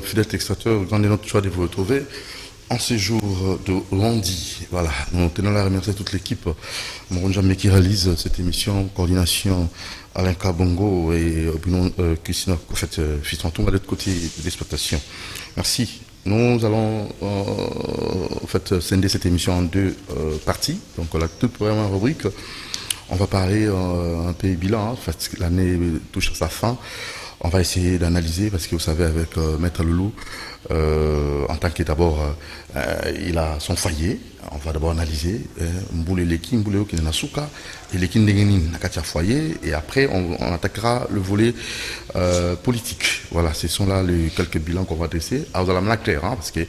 fidèles téléspectateurs, grand est notre choix de vous retrouver en ce jour de lundi. Voilà, nous tenons à remercier toute l'équipe Moronjamé qui réalise cette émission, coordination Alain Kabongo et Christina, en fait, Fistanton de l'autre côté de l'exploitation. Merci. Nous allons en fait scinder cette émission en deux parties. Donc la toute première rubrique, on va parler un peu bilan. En fait, l'année touche à sa fin. On va essayer d'analyser parce que vous savez avec Maître Loulou, en tant que d'abord il a son foyer. On va d'abord analyser Mboulé Leki, Mboulé Oki Nasuka, et Leki Ndegenin Nakatia foyer, et après on attaquera le volet politique. Voilà, ce sont là les quelques bilans qu'on va dresser. Alors vous allez me clair, hein, parce que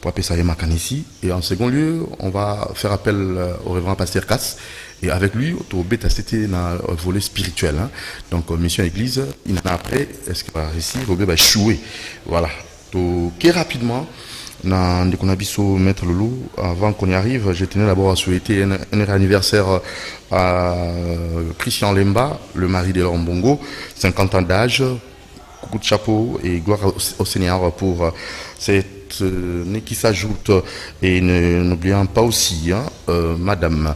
pour appeler ça Makan ici. Et en second lieu, on va faire appel au révérend Pasteur Kass. Et avec lui, au bêta c'était dans le volet spirituel. Hein. Donc, mission église, il en a après, est-ce qu'il va réussir, il va échouer. Voilà. Donc, rapidement, dans le Maître Loulou, avant qu'on y arrive, je tenais d'abord à souhaiter un anniversaire à Christian Lemba, le mari de Laurent Bongo, 50 ans d'âge, coucou de chapeau et gloire au Seigneur pour cette qui s'ajoute, et n'oublions pas aussi Madame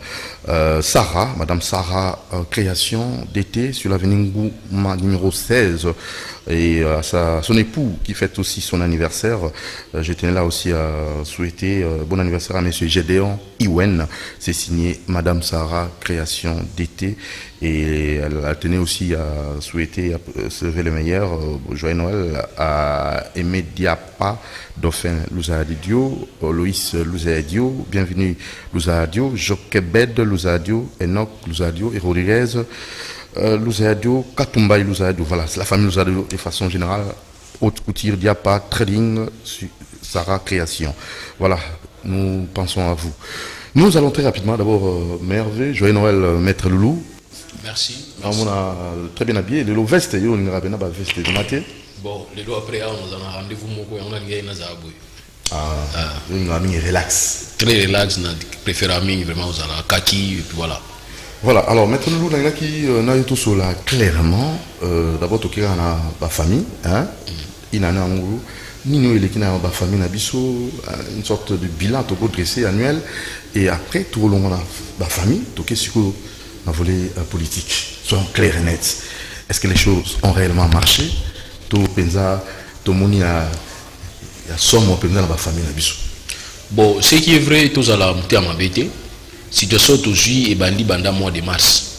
Sarah, création d'été sur l'avenue Ngouma numéro 16, et son époux qui fête aussi son anniversaire. Je tenais là aussi à souhaiter bon anniversaire à monsieur Gédéon Iwen. C'est signé Madame Sarah, création d'été, et elle tenait aussi à souhaiter se lever le meilleur joyeux Noël à Aimé Diapa, Dauphin Louzadio, Loïs Louzadio, bienvenue Louzadio, Joquebed Louzadio, Enoch Louzadio et Rodriguez Louzadio, Katumba Louzadio. Voilà, c'est la famille Louzadio de façon générale. Haute couture, Diapa, Trading, Sarah Création. Voilà, nous pensons à vous. Nous allons très rapidement, d'abord, Merveille, joyeux Noël, Maître Loulou. Merci. On a très bien habillé. Le veste, on a bien veste de matin. Bon, le lot après, on a rendez-vous, on a gagné dans Zaboui. On a mis relax. Très relax, on a préféré vraiment aux kaki, et puis voilà. Voilà, alors maintenant, nous avons qui n'a tout cela clairement. D'abord, tout qui a la famille, hein, il en a un gros. Nous, il y a une famille, une sorte de bilan tout dressé annuel. Et après, tout le monde a la famille, tout qui est sur un volet politique. Soyons clairs et nets. Est-ce que les choses ont réellement marché? Tout pensa, tout le monde a somme dans la famille. Bon, ce qui est vrai, tout ça là, monté à ma bête. Situation aujourd'hui est bandi banda mois de mars.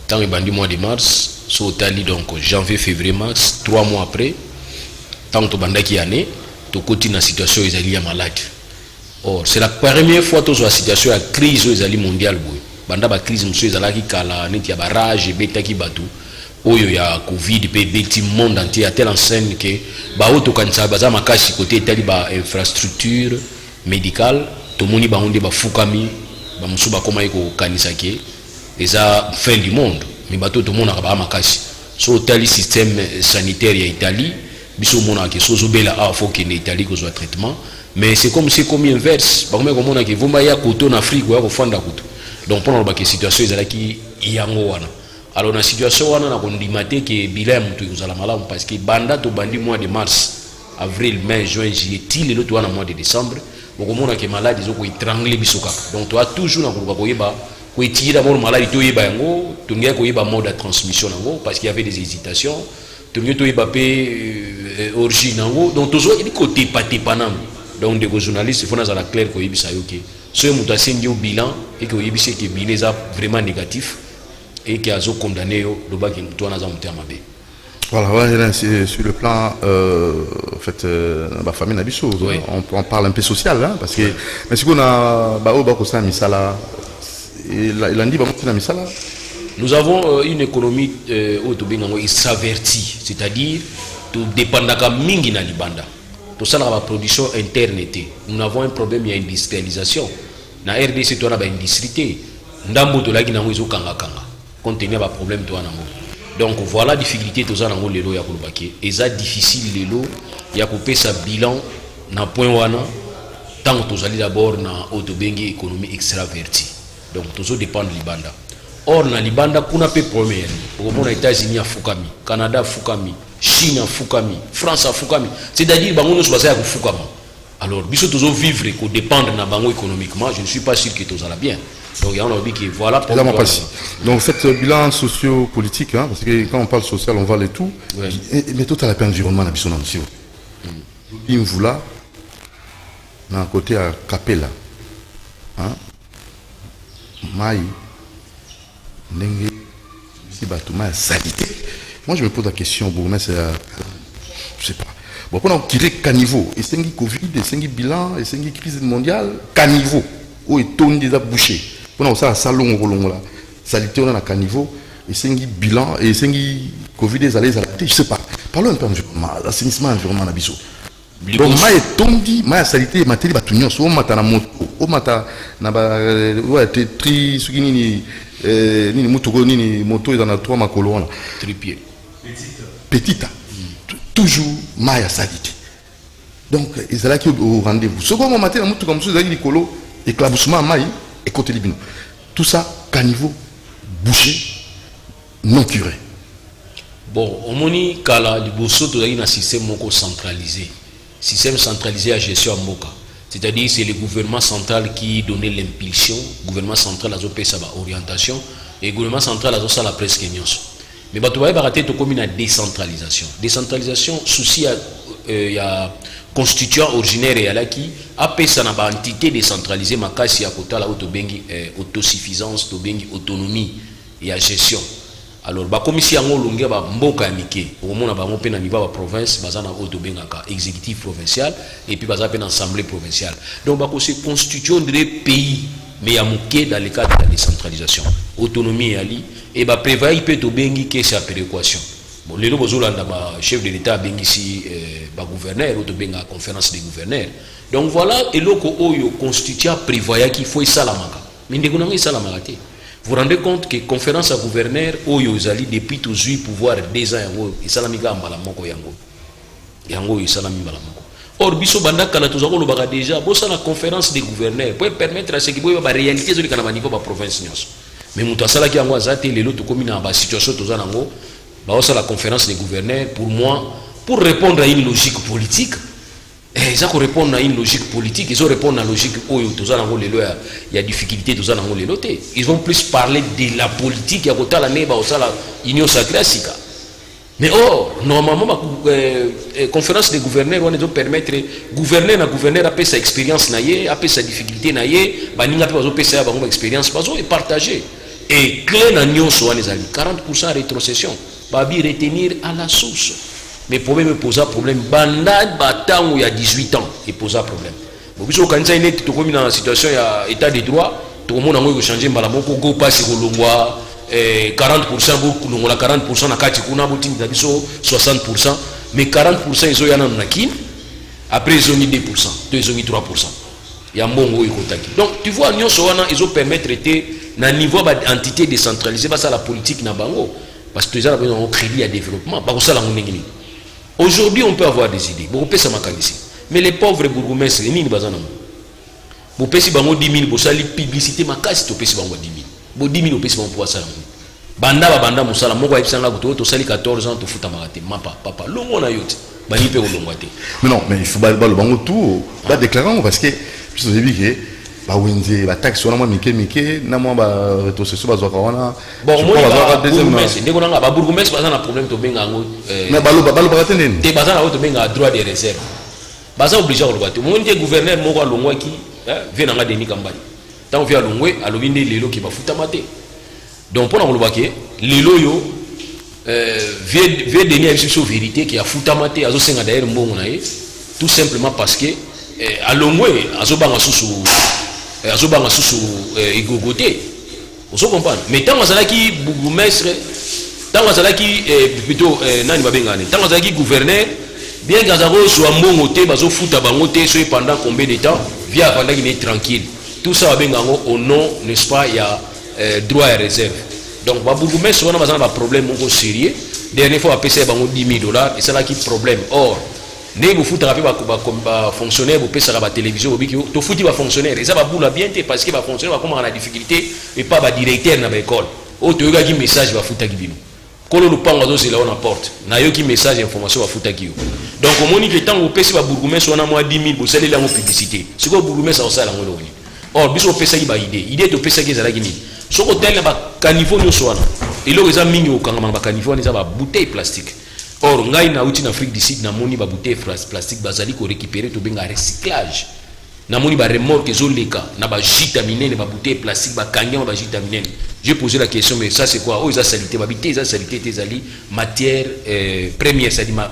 Tant que bandi mois de mars, so tali donc janvier, février, mars, 3 mois après, tant que banda qui année, to côté na situation ils allaient malade. Or, c'est la première fois que la situation à crise ils allaient mondiale boy. Banda ba crise monsieur ils allaient kala net ya barrage beta ki batu. Oyo ya Covid pe beti monde entier à telle enseigne que ba auto kanisa baza makashi côté tali ba infrastructure médicale, to moni ba onde ba fukami ba musuba koma iko kanisa ke eza fin du monde mais bato to mona ba makashi. So tali système sanitaire ya Italie biso mona ke sozo bela a faut que l'Italie ko soit traitement mais c'est comme inverse ba comme mona ke vumba ya koto na Afrique ya ko fanda koto. Donc pendant ba ke situation ezalaki yango wana. Alors dans la situation wana na kondimate ke bilan mutu kozala malamu parce que banda to bandi mois de mars, avril, mai, juin, juillet, til le to wana mois de décembre, bokomona ke malade zo ko étrangler bisoka. Donc toi toujours na ko koyeba ko etira mo malade to yeba yango, to ngia ko yeba mode de transmission yango parce qu'il y avait des hésitations, to ngia to yeba pe origine yango. Donc toujours il côté paté panam. Donc des journalistes il faut na la clair ko yebisa yo ke so mutu asengi au bilan et que yebise ke bilan est vraiment négatif. Et qui a condamné le bas qui nous a monté à ma baie. Voilà, sur le plan en fait la famille Nabiso, oui. On parle un peu social hein, parce que oui. Mais si on a misala il a dit misala. Nous avons une économie extravertie, c'est-à-dire tout dépendaka mingi na libanda. Tout ça la production interne était. Nous avons un problème il y a industrialisation. Na RDC to na ba industrie. Ndambo to la ki na ngo kanga kanga. Contenir un problème de donc voilà difficulté de ça dans le lot ya kolobaki et ça difficile le lot ya couper sa bilan na point wana tant que allez d'abord na autobengi économie extravertie donc tout ça dépend de libanda Or na libanda kuna pe premier. Au moins États-Unis a fukami, Canada a fukami, Chine a fukami, France a fukami. C'est-à-dire bango nous basé à fukami. Alors biso toujours vivre qu'on dépendre na bango économiquement, je ne suis pas sûr que tout ça va bien. Donc il y a un qui voilà pour donc faites bilan socio-politique hein, parce que quand on parle social on va les tout. Ouais. Mais tout à la peine environnement na biso na aussi. Il vous là d'un côté à Capella. Hein? Maï Nengue si Batouma salité. Moi je me pose la question mais c'est je sais pas. Bon pendant qu'il est caniveau et c'est un Covid et c'est un bilan et c'est une crise mondiale caniveau où est ton déjà bouché. Pendant ça salon rolon là salité on a caniveau et c'est un bilan et c'est un Covid des allées je sais pas. Parlons un peu d'assainissement environnement na biso. Donc ma etondi ma salité materi batunyo so mata na moto o mata na ba ouais tri suki nini nini moto nini moto est dans la trois makolo là tripied petite toujours ma ya salité donc ils là qui au rendez-vous second matin na moto comme ça zali likolo éclaboussement mai et côté libino tout ça caniveau bouché non curé. Bon on moni kala liboso to zali na système moko centralisé. Système centralisé à gestion à Moka. C'est-à-dire c'est le gouvernement central qui donnait l'impulsion, le gouvernement central a fait sa orientation et le gouvernement central a fait la presque nyonso. Mais tu vas rater to comme une décentralisation. Décentralisation souci il y a constituant originaire et là qui a fait sa entité décentralisée makasi à côté la autobengi autosuffisance, autonomie et à gestion. Alors comme si yango longue ba mboka mike au mona ba ngopena niveau ba province bazana auto bengaka exécutif provincial et puis baza pe assemblée provinciale donc ba ko se constitution de pays mais ya muke dans le cadre de la décentralisation autonomie ali et ba prévoit peut to bengi que sa péréquation bon lelo bozolanda ba chef de l'état bengi si ba gouverneur auto benga conférence des gouverneurs donc voilà eloko oyo constituant prévoit qu'il faut salamaka mais ndeko nanga salamaka te. Vous vous rendez compte que conférence à gouverneur, Oyo Zali, depuis toujours pouvoir 2 ans, et Salamiga Mbalamoko Yango. Yango et Salami Mbalamoko. Or, Bisso Banda Kalatozako le baga déjà, bossa la conférence des gouverneurs, pour permettre à ce qui peut la réalité de la niveau de la province. Mais Moutasala qui a zate, les autres communes en situation de Tozanango, bossa la conférence des gouverneurs, pour moi, pour répondre à une logique politique. Ils ont répondre à une logique politique, ils ont répondre à une logique où il y a difficulté, ils vont plus parler de la politique, il y a l'union sacrée. Mais or, normalement, la conférence des gouverneurs, on doit permettre gouverner à gouverneur à sa expérience, à sa difficulté, à sa expérience, et partager. Et clé dans l'union, 40% rétrocession, retenir à la source. Mais le problème pose un problème. Bandade battant où il y a 18 ans, il pose un problème. Bon, puisque quand il est dans la situation, il y a état de droit, tout le monde a changé, mais il passe sur le 40%, 40% na kati kuna bouti 60%, mais 40% ils ont yana nakin, après ils ont mis 2%, ils ont mis 3%. Il y a un bon gros donc tu vois ils ont permis de traiter na niveau d'entité décentralisée parce à la politique na bango parce que les gens ont un crédit à développement, bah ça la ngini. Aujourd'hui, on peut avoir des idées. Mais les pauvres bourgmestres, ils ne sont pas là. Vous pouvez 10 000, vous avez publicité, vous pouvez 10 000. Vous 10 000, vous pouvez pouvoir ça. Banda, banda, moussala, moi, je suis 14 ans, tu fous ta marate. Papa, l'on a eu. Mais non, mais il faut pas le bango tout. Pas déclarant parce que, je vous ai dit que, bah oui, la taxe sur la moi Mickey na moi bah rétrocession bah zokana bon moi bah deuxième dès qu'on a bah bourgmestre bah un problème to benga ngo mais balo ba tenen te bah na auto benga droit de réserve bah ça obligé ko bato mon die gouverneur moko alongwa ki vient nga Denis Kambali tant vient alongwe alobinde lelo ki ba futa maté donc pour na ko ke lelo yo vient Denis a sur vérité qui a futa maté azo senga d'ailleurs mbongo na ye tout simplement parce que alongwe azo banga susu azobanga susu igogoté vous comprenez mais tant azalaki bourgmestre tant azalaki plutôt nani babengane tant azalaki gouverneur bien gazaro so mbongo te bazo futa bango te so pendant combien de temps via pendant qu'il est tranquille tout ça babengango au nom n'est-ce pas il y a droit à réserve donc ba bourgmestre on a besoin d'un problème mon sérieux dernière fois passer bango $10,000 et ça là qui problème or ne vous foutez comme fonctionnaire vous payez ça la télévision vous dites to fouti va fonctionnaire et ça va boula bien parce que va fonctionnaire va comment la difficulté et pas va directeur dans l'école o to yoka ki message ba futa ki bino kolo lupango zo zela on porte na yo ki message information ba futa ki yo donc au moni que tant au pesi ba bourgmestre on a moins 10 000 bo sala la publicité ce ko bourgmestre au sala ngolo ni or biso pesa ki ba idée to pesa ki zala ki ni so ko tel ba caniveau no so wana elo eza mingi o kanga ba caniveau ni za ba bouteille plastique or ngai na uti na Afrique du Sud na moni ba bouteille plastique bazali ko récupérer to benga recyclage na moni ba remorque zoleka na ba vitamine ba bouteille plastique ba kanga ba vitamine. J'ai posé la question mais ça c'est quoi? Oh, ils ont salité ba bouteille ils salité tezali matière première c'est-à-dire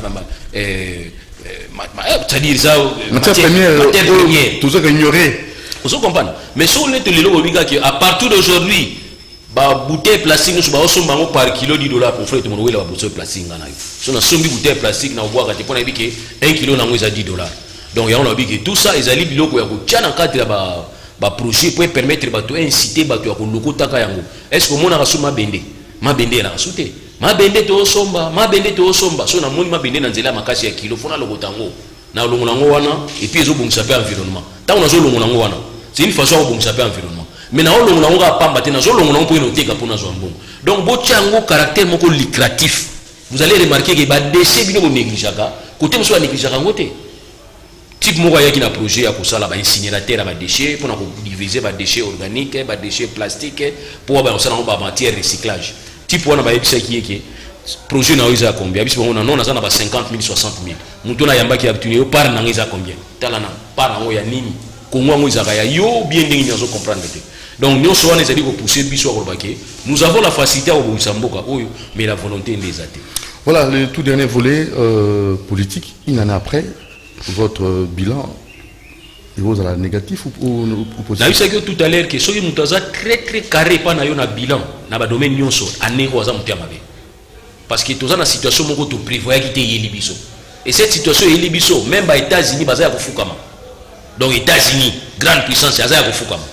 c'est-à-dire ça matière première tout ça que ignorer. Vous comprenez? Mais si on est le lot obliga que à partir d'aujourd'hui ba bouteille plastique nous ba somba par kilo $10 pour faire tout le monde la bouteille plastique ngana yo. So na sombi bouteille plastique na boire quand on a dit que 1 kilo na ngweza $10. Donc il y a on a dit que tout ça ils allaient biloko ya ko tchana cadre ba projet pour permettre bato inciter bato ya ko lokotaka yango. Est-ce que mona rasuma bende na sute ma bende to somba so na moni ma bende na nzela makasi ya kilo fona lokotango na longolango wana et puis ezo bongisa pe environnement tant on a zo longolango wana c'est une façon de bongisa pe environnement mais na longolango ka pamba te na zo longolango pour inoteka pour na zo mbongo donc bochango caractère moko lucratif vous allez remarquer que ba déchet bino négligaka côté monsieur négligaka ngote type moko ya ki na projet ya kosala ba incinérateur ba déchets pour na ko diviser ba déchets organiques ba déchets plastiques pour ba osala ba matière recyclage type wana ba yebisa ki yeke projet na oza combien biso on a non na 50 000 60 000 mutu na yamba ki abtuni yo par na ngeza combien tala na par ngo ya nini kongo ngo izaka ya yo bien ndenge nyoso comprendre te donc nous so wana ezali ko pousser biso ko bake nous avons la facilité à obouisa mboka oyo mais la volonté les a. Voilà le tout dernier volet politique une année après votre bilan vous à la négatif ou positif? Je tout à l'heure que soki mutaza très carré pas na yo na bilan na ba domaine nyonso année oza mutiama be parce que toza na situation moko to prévoya ki te yeli biso et cette situation yeli biso même ba États-Unis baza ya kufukama donc États-Unis grande puissance ya ya kufukama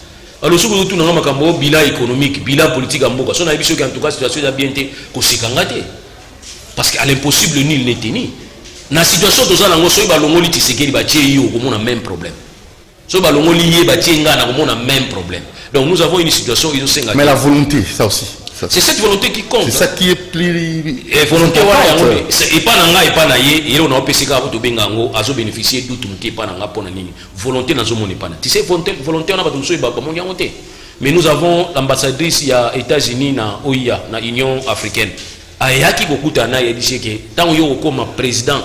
alors soki tout na makambo bilan économique bilan politique mboka so na biso ki en tout cas situation ya bien te ko sekanga te parce que à l'impossible nul n'est tenu na situation toza na ngoso ba longoli tisekeli ba tie yo ko mona même problème so ba longoli ye ba tie nga na ko mona même problème donc nous avons une situation ils ont senga mais la volonté ça aussi c'est cette volonté qui compte c'est ça qui est plus et volonté wala yango et pas na nga et pas na ye et on a pesika ko to benga ngo azo bénéficier d'où tout ke pas na nga pona nini volonté na zo mona pas na tu sais volonté on a ba to so ba ko monga monter mais nous avons l'ambassadrice ya États-Unis na OIA na Union africaine ayaki kokuta na ye dit que tant yo comme président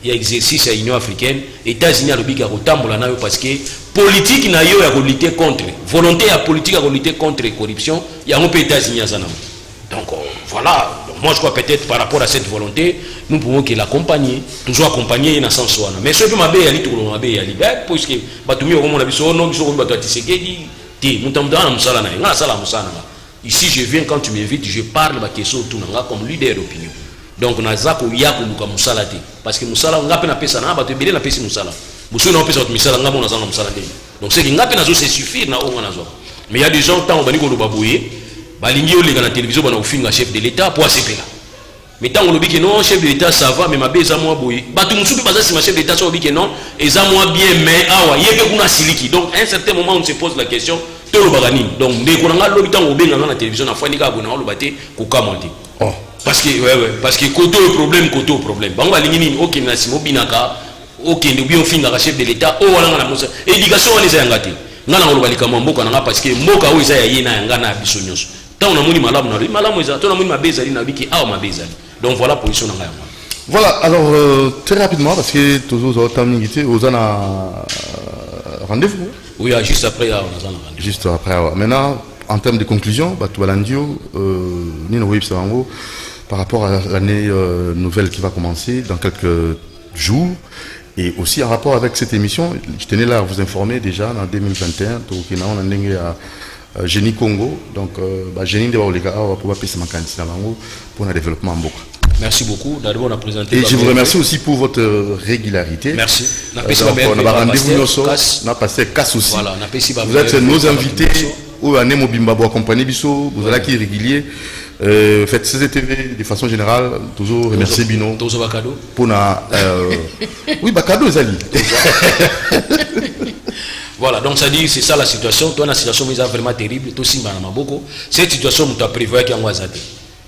il y a exercice à l'Union africaine, États-Unis a l'obligation de tambola na yo parce que politique na yo ya ko lutter contre volonté à politique à lutter contre la corruption, il y a un peu États-Unis à zanam. Donc voilà, donc, moi je crois peut-être par rapport à cette volonté, nous pouvons que l'accompagner, toujours accompagner dans sens soana. Mais ce que ma be yali to ma be yali parce que batumi au monde biso non biso ko bato tisekedi ti mutamda na musala na nga sala musana. Ici je viens quand tu m'invites, je parle ba question tout na comme leader d'opinion. Donc nazako yako luka musala te parce que musala ngape na pesa na ba te bele na pesa musala muso na pesa musala ngamo na zanga musala te donc c'est que ngape nazo c'est suffire na onga nazo mais il y a des gens tant bani ko lobaboye balingi oleka na télévision bana ofinga chef de l'état pour accepter mais tant on lobi que non chef de l'état ça va mais ma beza moi boye batu musubi baza si ma chef de l'état so lobi que non eza moi bien mais awa yeke kuna siliki donc à un certain moment on se pose la question to lobagani donc ndeko na lobi tant obenga na télévision na fani ka bona lobate ko commenter oh parce que parce que côté au problème bango balingi nini OK na simo binaka OK ndebi on finga ka chef de l'état o wala na musa éducation wala za ngati ngana ngolo balika mboka na parce que mboka o za yena yanga na biso nyonso tant on a moni malamu za to na moni mabezali na biki a mabezali donc voilà position nga yanga. Voilà alors très rapidement parce que toujours au temps limité aux rendez-vous. Oui, juste après on a rendez-vous. Juste après maintenant en termes de conclusion bah Balandio Nino Web Savango par rapport à l'année nouvelle qui va commencer dans quelques jours et aussi en rapport avec cette émission, je tenais là à vous informer déjà en 2021 on a Génie Congo donc Génie de Baoleka pour le développement en Boka. Merci beaucoup. D'abord on a présenté. Et je vous remercie aussi pour votre régularité. Merci. On a rendez-vous on a passé casse aussi. Voilà, vous êtes nos invités ou un Mobimba pour accompagner Bisso, vous allez qui régulier. Faites CCTV de façon générale, toujours remercier Bino. Toujours Bakado. Pour na oui Bakado Zali. Voilà, donc ça dit, c'est ça la situation. Toi, la situation est vraiment terrible. Toi, si beaucoup. Cette situation, tu as prévu qu'il y a un wazate.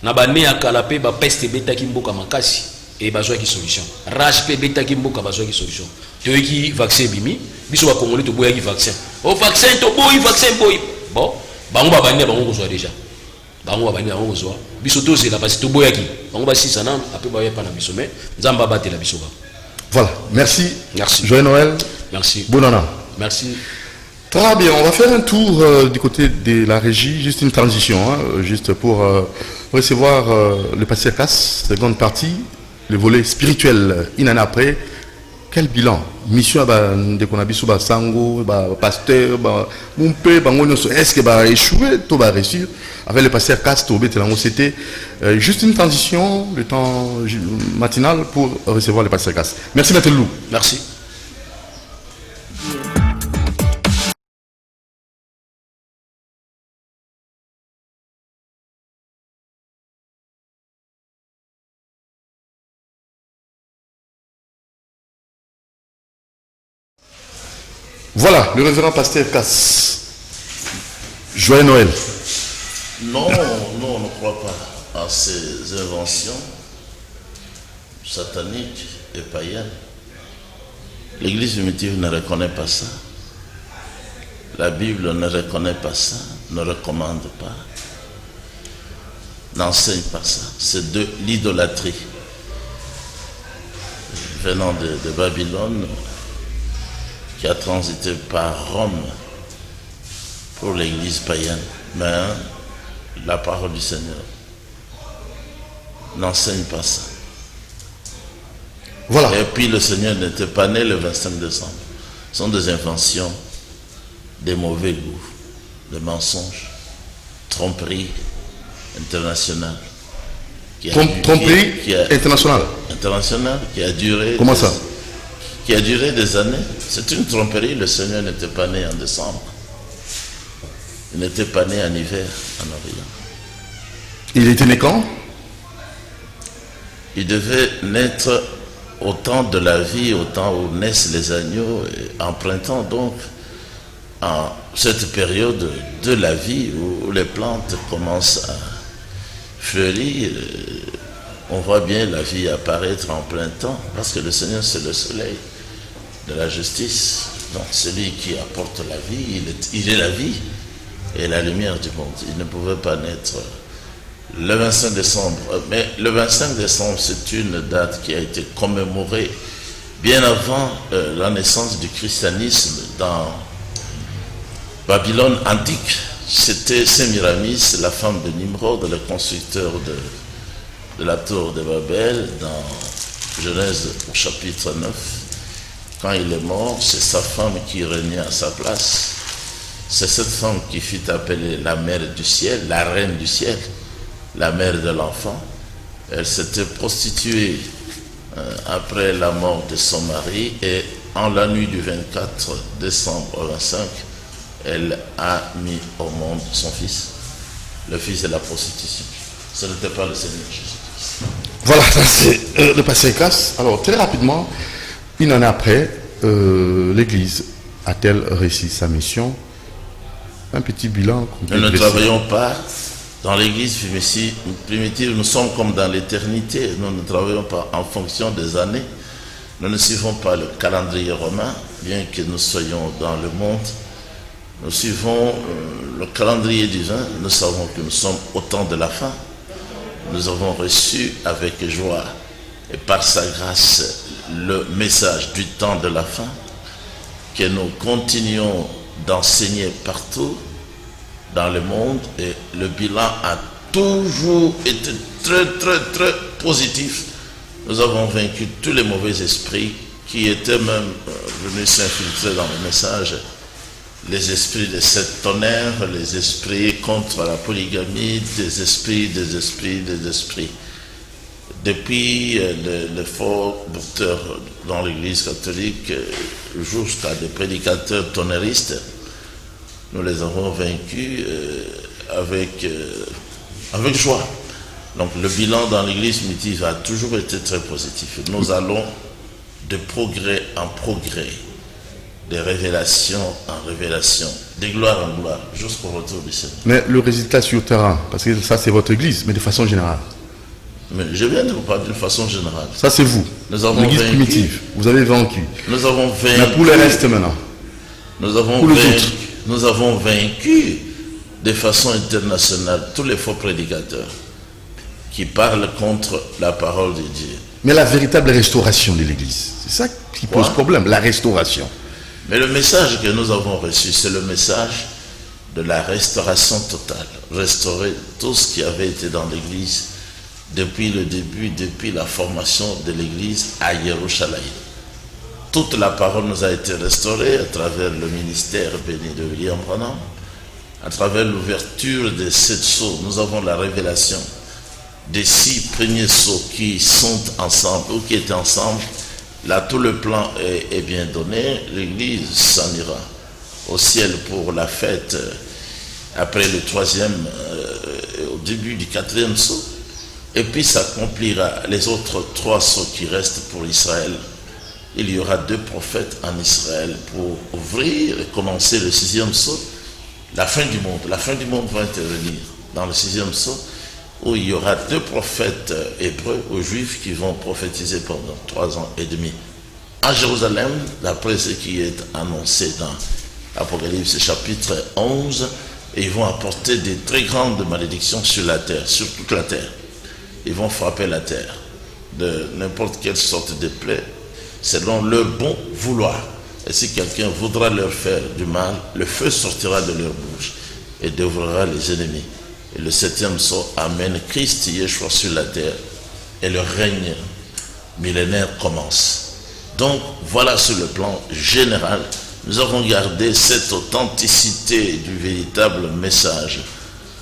Nabane à Kalapé, peste bêta qui mboka makasi et besoin qui solution. Rage pe bêta qui mboka besoin qui solution. Tu as qui vaccin bimi, biso va congolais to boya qui vaccin. Au vaccin to boy vaccin boy. Bon, bango ba bani bango ko déjà. Bango ba bani bango ko biso to c'est la parce que to boya qui. Bango ba 6 ans après ba ya pas na biso mais nzamba battre la biso ba. Voilà, merci. Merci. Joyeux Noël. Merci. Bonne année. Merci. Très bien, on va faire un tour du côté de la régie, juste une transition, hein, juste pour recevoir le pasteur Casse, seconde partie, le volet spirituel, une année après. Quel bilan? Mission de Konabisu Sango, pasteur, est-ce qu'il va échouer, tout va réussir? Avec le pasteur Casse, c'était juste une transition, le temps matinal pour recevoir le pasteur Casse. Merci, Maître Lou. Merci. Voilà, le révérend pasteur Casse. Joyeux Noël. Non, on ne croit pas à ces inventions sataniques et païennes. L'Église primitive ne reconnaît pas ça. La Bible ne reconnaît pas ça, ne recommande pas, n'enseigne pas ça. C'est de l'idolâtrie venant de Babylone, qui a transité par Rome pour l'église païenne. Mais la parole du Seigneur n'enseigne pas ça. Voilà. Et puis le Seigneur n'était pas né le 25 décembre. Ce sont des inventions, des mauvais goûts, des mensonges, tromperies internationales. Tromperie internationale. Internationale qui a duré. Comment ça? Qui a duré des années. C'est une tromperie. Le Seigneur n'était pas né en décembre. Il n'était pas né en hiver en Orient. Il était né quand? Il devait naître au temps de la vie, au temps où naissent les agneaux, et empruntant donc en cette période de la vie où les plantes commencent à fleurir. On voit bien la vie apparaître en plein temps, parce que le Seigneur c'est le soleil de la justice. Donc celui qui apporte la vie, il est la vie et la lumière du monde. Il ne pouvait pas naître le 25 décembre. Mais le 25 décembre, c'est une date qui a été commémorée bien avant la naissance du christianisme dans Babylone antique. C'était Sémiramis, la femme de Nimrod, le constructeur de la tour de Babel, dans Genèse au chapitre 9. Quand il est mort, c'est sa femme qui régnait à sa place. C'est cette femme qui fut appelée la mère du ciel, la reine du ciel, la mère de l'enfant. Elle s'était prostituée après la mort de son mari, et en la nuit du 24 décembre au 25, elle a mis au monde son fils, le fils de la prostitution. Ce n'était pas le Seigneur Jésus. Voilà, ça c'est le pasteur Casse. Alors très rapidement, une année après, l'Église a-t-elle réussi sa mission? Un petit bilan. Nous ne travaillons pas dans l'Église primitive, nous sommes comme dans l'éternité. Nous ne travaillons pas en fonction des années. Nous ne suivons pas le calendrier romain, bien que nous soyons dans le monde. Nous suivons le calendrier divin. Nous savons que nous sommes au temps de la fin. Nous avons reçu avec joie et par sa grâce le message du temps de la fin, que nous continuons d'enseigner partout dans le monde, et le bilan a toujours été très positif. Nous avons vaincu tous les mauvais esprits qui étaient même venus s'infiltrer dans le message. Les esprits de sept tonnerres, les esprits contre la polygamie, des esprits. Depuis les faux docteurs dans l'Église catholique jusqu'à des prédicateurs tonneristes, nous les avons vaincus avec joie. Donc le bilan dans l'Église primitive a toujours été très positif. Nous allons de progrès en progrès. de révélation en révélation, de gloire en gloire, jusqu'au retour du Seigneur. Mais le résultat sur le terrain, parce que ça c'est votre église, mais de façon générale. Mais je viens de vous parler d'une façon générale. Ça c'est vous, l'église primitive. Vous avez vaincu. Nous avons vaincu. Mais pour le reste maintenant. Nous avons vaincu de façon internationale tous les faux prédicateurs qui parlent contre la parole de Dieu. Mais la véritable restauration de l'église, c'est ça qui pose problème, la restauration. Mais le message que nous avons reçu, c'est le message de la restauration totale. Restaurer tout ce qui avait été dans l'église depuis le début, depuis la formation de l'église à Jérusalem. Toute la parole nous a été restaurée à travers le ministère béni de William Branham, à travers l'ouverture des 7 sceaux. Nous avons la révélation des 6 premiers sceaux qui sont ensemble ou qui étaient ensemble. Là, tout le plan est bien donné. L'église s'en ira au ciel pour la fête après le 3e, au début du 4e sceau. Et puis s'accomplira les autres 3 sceaux qui restent pour Israël. Il y aura 2 prophètes en Israël pour ouvrir et commencer le 6e sceau. La fin du monde. La fin du monde va intervenir dans le 6e sceau, où il y aura 2 prophètes hébreux ou juifs qui vont prophétiser pendant 3 ans et demi. À Jérusalem, d'après ce qui est annoncé dans Apocalypse chapitre 11, et ils vont apporter des très grandes malédictions sur la terre, sur toute la terre. Ils vont frapper la terre de n'importe quelle sorte de plaie, selon leur bon vouloir. Et si quelqu'un voudra leur faire du mal, le feu sortira de leur bouche et dévorera les ennemis. Et le 7e sceau amène Christ Yeshua sur la terre et le règne millénaire commence. Donc voilà sur le plan général, nous avons gardé cette authenticité du véritable message.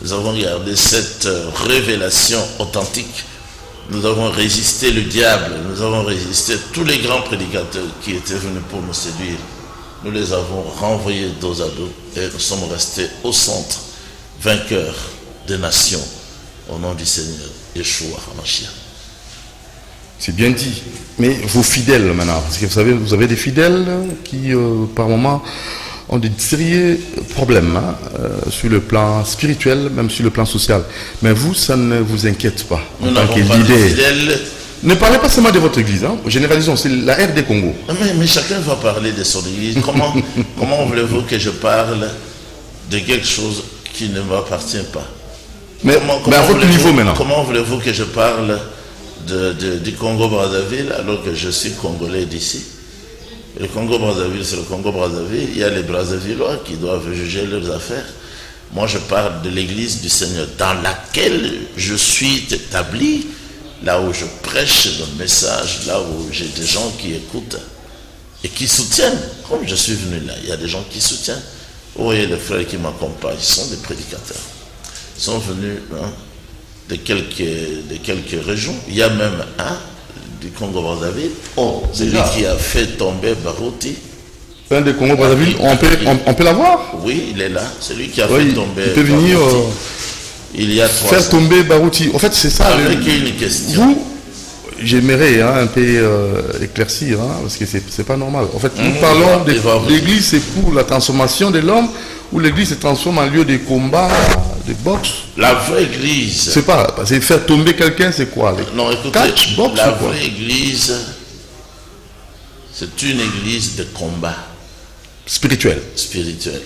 Nous avons gardé cette révélation authentique. Nous avons résisté le diable, nous avons résisté tous les grands prédicateurs qui étaient venus pour nous séduire. Nous les avons renvoyés dos à dos et nous sommes restés au centre, vainqueurs des nations, au nom du Seigneur Yeshua HaMashiach. C'est bien dit. Mais vos fidèles maintenant, parce que vous savez, vous avez des fidèles qui, par moment, ont des sérieux problèmes sur le plan spirituel, même sur le plan social. Mais vous, ça ne vous inquiète pas. Nous n'avons pas de fidèles. Ne parlez pas seulement de votre église, hein. Généralisons, c'est la RD Congo. Mais chacun va parler de son église. Comment voulez-vous que je parle de quelque chose qui ne m'appartient pas? Mais à votre niveau maintenant. Comment voulez-vous que je parle du Congo-Brazzaville alors que je suis congolais d'ici? Le Congo-Brazzaville, c'est le Congo-Brazzaville. Il y a les Brazzavillois qui doivent juger leurs affaires. Moi, je parle de l'église du Seigneur dans laquelle je suis établi, là où je prêche le message, là où j'ai des gens qui écoutent et qui soutiennent. Comme je suis venu là, il y a des gens qui soutiennent. Vous voyez les frères qui m'accompagnent, ils sont des prédicateurs. Ils sont venus de quelques régions. Il y a même un du Congo-Brazzaville, celui qui a fait tomber Barouti. Un des Congo-Brazzaville, on peut l'avoir? Oui, il est là. Celui qui a fait tomber il peut venir il y a 3 faire tomber Barouti. En fait, c'est ça. Avec une question. Vous, j'aimerais un peu éclaircir, parce que c'est pas normal. En fait, nous parlons de l'église, c'est pour la transformation de l'homme, où l'église se transforme en lieu de combat, de boxe. La vraie église. C'est pas, parce que faire tomber quelqu'un, c'est quoi? Non, écoutez, catch, boxe, la vraie église, c'est une église de combat. Spirituel. Spirituel.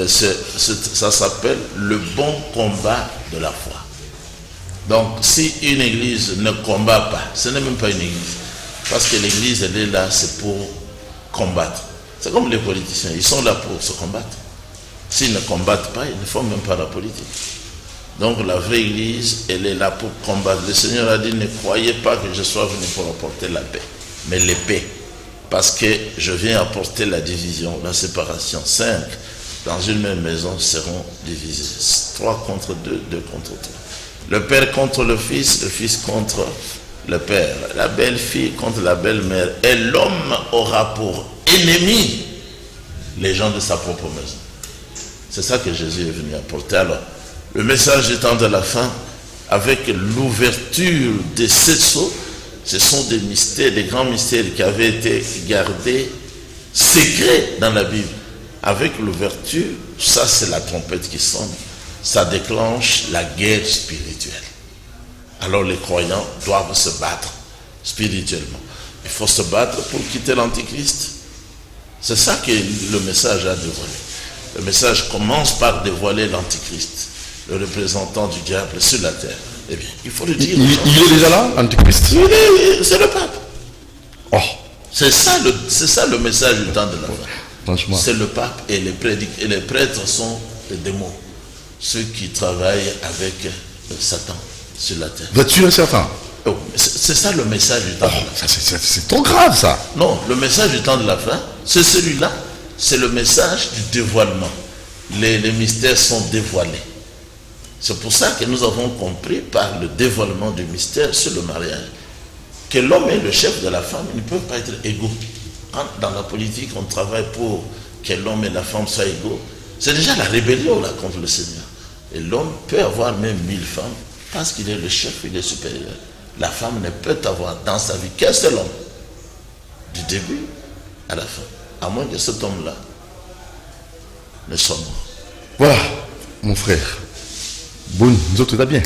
Ça s'appelle le bon combat de la foi. Donc, si une église ne combat pas, ce n'est même pas une église. Parce que l'église, elle est là, c'est pour combattre. C'est comme les politiciens, ils sont là pour se combattre. S'ils ne combattent pas, ils ne font même pas la politique. Donc, la vraie église, elle est là pour combattre. Le Seigneur a dit, ne croyez pas que je sois venu pour apporter la paix, mais l'épée. Parce que je viens apporter la division, la séparation. 5 dans une même maison seront divisés. 3 contre 2, 2 contre 3. Le père contre le fils contre le père, la belle-fille contre la belle-mère. Et l'homme aura pour ennemi les gens de sa propre maison. C'est ça que Jésus est venu apporter. Alors, le message étant de la fin, avec l'ouverture des 7 sceaux, ce sont des mystères, des grands mystères qui avaient été gardés secret dans la Bible. Avec l'ouverture, ça c'est la trompette qui sonne, ça déclenche la guerre spirituelle. Alors les croyants doivent se battre spirituellement. Il faut se battre pour quitter l'Antichrist. C'est ça que le message a dévoilé. Le message commence par dévoiler l'Antichrist, le représentant du diable sur la terre. Eh bien, il faut le dire. Il est déjà là, l'Antichrist? C'est le pape. Oh. C'est ça le message du temps de la fin. Franchement. C'est le pape et les prêtres sont les démons. Ceux qui travaillent avec Satan sur la terre. Vas-tu un Satan? Oh, c'est ça le message du temps de la fin. C'est trop grave ça. Non, le message du temps de la fin, c'est celui-là. C'est le message du dévoilement. Les mystères sont dévoilés. C'est pour ça que nous avons compris par le dévoilement du mystère sur le mariage que l'homme et le chef de la femme ne peuvent pas être égaux. Dans la politique, on travaille pour que l'homme et la femme soient égaux. C'est déjà la rébellion là contre le Seigneur. Et l'homme peut avoir même 1000 femmes parce qu'il est le chef, il est supérieur. La femme ne peut avoir dans sa vie qu'un seul homme, du début à la fin, à moins que cet homme-là ne soit mort. Voilà, mon frère. Bon, nous autres, bien.